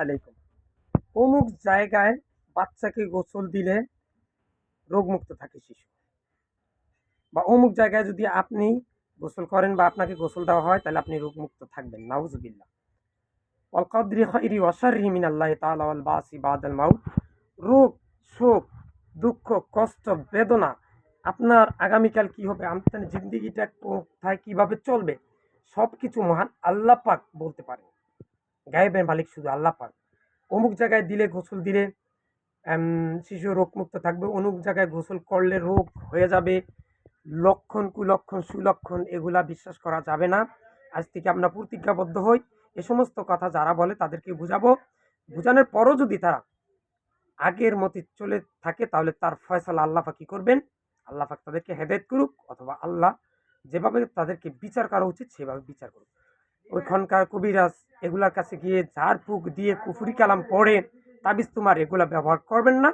আলাইকুম। অমুক জায়গায় বাচ্চাকে গোসল দিলে রোগমুক্ত থাকে শিশু, বা অমুক জায়গায় যদি আপনি গোসল করেন বা আপনাকে গোসল দেওয়া হয় তাহলে আপনি রোগমুক্ত থাকবেন। নাউজুবিল্লাহ। ওয়াল কদরি খাইরি ওয়া শাররি মিনাল্লাহি তাআলা ওয়াল বাসি বাদাল মাউত। রোগ, শোক, দুঃখ, কষ্ট, বেদনা, আপনার আগামীকাল কি হবে, আপনার জিন্দেগিটা কোথায় কিভাবে চলবে, সবকিছু মহান আল্লাহ পাক বলতে পারে। গায়েবের মালিক শুধু আল্লাহ পাক। অমুক জায়গায় দিলে গোসল দিলে শিশু রোগমুক্ত থাকবে, অমুক জায়গায় গোসল করলে রোগ হয়ে যাবে, লক্ষণ কুলক্ষণ সুলক্ষণ এগুলা বিশ্বাস করা যাবে না। আজ থেকে আমরা প্রতিজ্ঞাবদ্ধ হই, এ সমস্ত কথা যারা বলে তাদেরকে বুঝাবো। বুঝানোর পরও যদি তারা আগের মতে চলে থাকে তাহলে তার ফয়সালা আল্লাহ পাক কি করবেন, আল্লাহ পাক তাদেরকে হেদায়েত করুক, অথবা আল্লাহ যেভাবে তাদেরকে বিচার করা উচিত সেভাবে বিচার করুক। ওইখানকার কবিরাজ এগুলার কাছে গিয়ে ঝাড় ফুঁক দিয়ে কুফরি কালাম পড়ে তাবিজ তোমার এগুলা ব্যবহার করবেন না,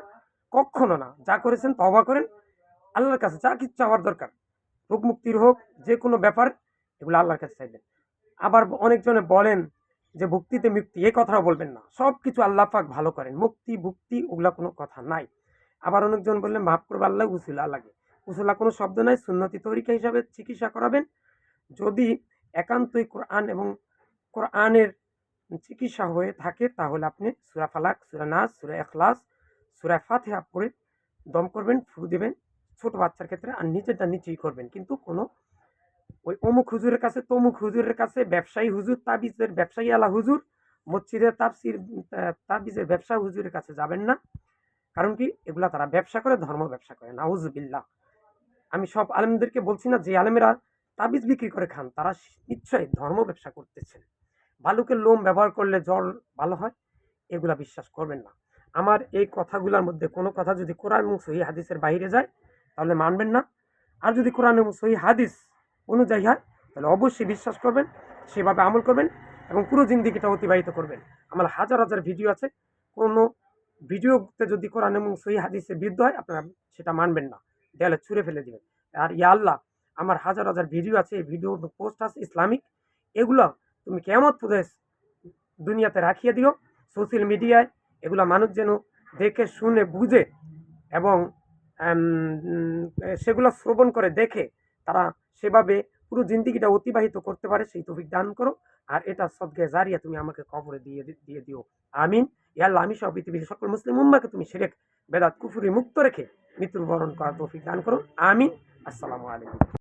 কখনো না। যা করেছেন তওবা করেন, আল্লাহর কাছে যা কিছু চাওয়ার দরকার, রোগ মুক্তির হোক, যে কোনো ব্যাপার, এগুলো আল্লাহর কাছে চাইবেন। আবার অনেকজনে বলেন যে ভক্তিতে মুক্তি, এ কথাও বলবেন না। সব কিছু আল্লাহ পাক ভালো করেন, মুক্তি ভুক্তি ওগুলা কোনো কথা নাই। আবার অনেকজন বললেন মাফ করবে আল্লাহ, উসুলা লাগে। উসুলা কোনো শব্দ নাই, সুন্নতি তরিকা হিসাবে চিকিৎসা করাবেন। যদি একান্তই কোরআন এবং কোরআনের চিকিৎসা হয়ে থাকে তাহলে আপনি সূরা ফালাক, সূরা নাস, সূরা ইখলাস, সূরা ফাতিহা পড়ে দম করবেন, ফু দিবেন ছোট বাচ্চার ক্ষেত্রে, আর নিজেরটা নিজেই করবেন। কিন্তু কোনো ওই অমুক হুজুরের কাছে তমুক হুজুরের কাছে, ব্যবসায়ী হুজুর, তাবিজের ব্যবসায়ী আলা হুজুর, মসজিদের তাফসির তাবিজের ব্যবসা হুজুরের কাছে যাবেন না। কারণ কি, এগুলা তারা ব্যবসা করে, ধর্ম ব্যবসা করে। নাউজুবিল্লাহ। আমি সব আলেমদেরকে বলছি না, যে আলেমেরা তাবিজ বিক্রি করে খান তারা নিশ্চয়ই ধর্ম ব্যবসা করতেছেন। ভালুকের লোম ব্যবহার করলে জ্বর ভালো হয়, এগুলা বিশ্বাস করবেন না। আমার এই কথাগুলোর মধ্যে কোনো কথা যদি কোরআন এবং সহিহ হাদিসের বাইরে যায় তাহলে মানবেন না। আর যদি কোরআন এবং সহিহ হাদিস অনুযায়ী হয় তাহলে অবশ্যই বিশ্বাস করবেন, সেভাবে আমল করবেন এবং পুরো জিন্দেগিটা অতিবাহিত করবেন। আমার হাজার হাজার ভিডিও আছে, কোনো ভিডিওতে যদি কোরআন এবং সহিহ হাদিসের বিরুদ্ধে হয় আপনারা সেটা মানবেন না, দেয়ালে ছুঁড়ে ফেলে দিবেন। আর ইয়া আল্লাহ, আমার হাজার হাজার ভিডিও আছে, ভিডিও পোস্ট আছে ইসলামিক, এগুলো তুমি কিয়ামত পর্যন্ত দুনিয়াতে রাখিয়ে দিও। সোশ্যাল মিডিয়ায় এগুলা মানুষ যেন দেখে শুনে বুঝে এবং সেগুলো শ্রবণ করে দেখে তারা সেভাবে পুরো জিন্দিগিটা অতিবাহিত করতে পারে, সেই তৌফিক দান করো। আর এটা সদকায়ে জারিয়া তুমি আমাকে কবরে দিয়ে দিও। আমিন। ইয়া আল্লাহ, আমি সহ পৃথিবীর সকল মুসলিম উম্মাহকে তুমি শিরক বেদাত কুফরি মুক্ত রেখে মৃত্যুবরণ করার তৌফিক দান করো। আমিন। আসসালামু আলাইকুম।